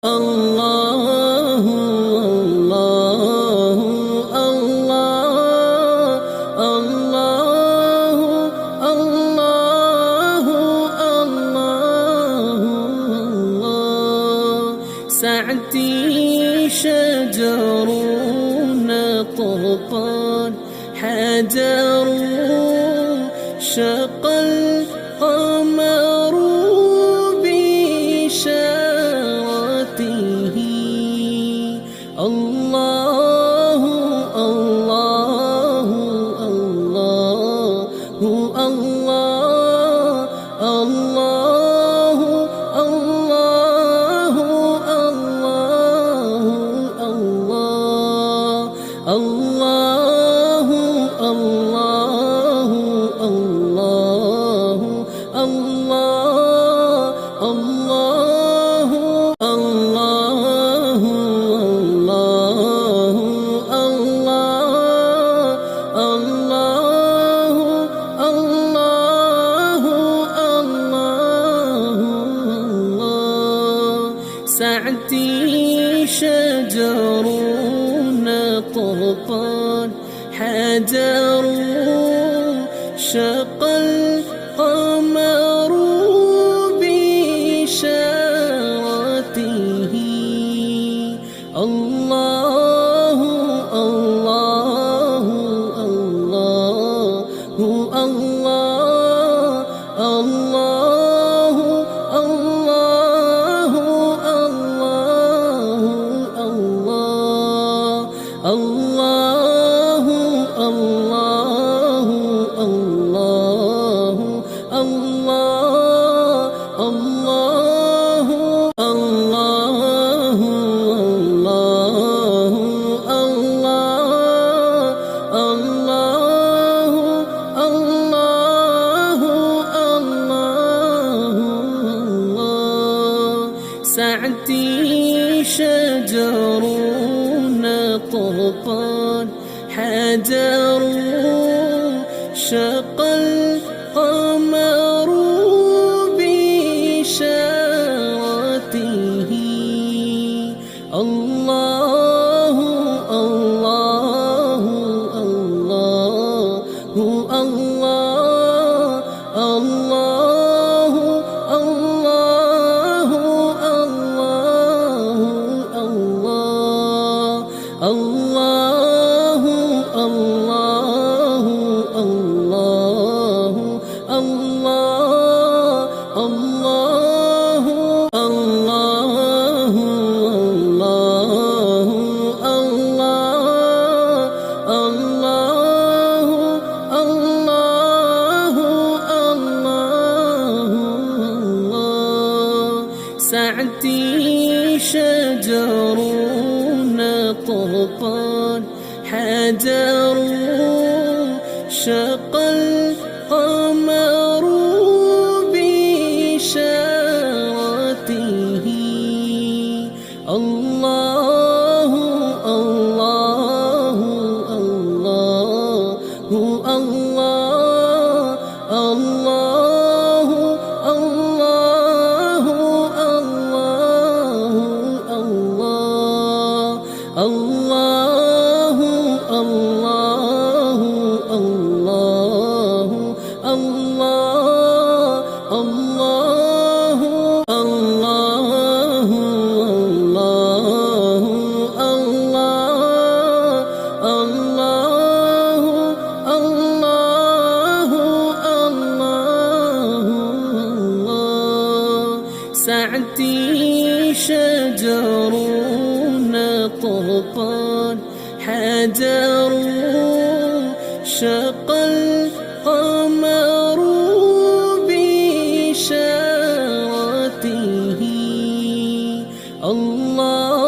الله الله الله الله الله الله الله سعدي شجر طرفان حجر شق القمر بشارته الله الله الله الله الله الله الله الله الله الله الله الله الله سعدي شجر طرفان حجر شق القمر بشارته الله الله الله الله الله الله الله الله الله الله الله الله سعدي شجر طرفان حجر شق القمر بشارته الله الله الله الله الله الله الله الله الله الله الله الله الله سعدي شجر طرفان حجر شق القمر بشارته الله الله الله الله الله الله الله الله الله الله الله الله الله الله الله الله سعدي شجر طرفان حجر شق القمر بشارته الله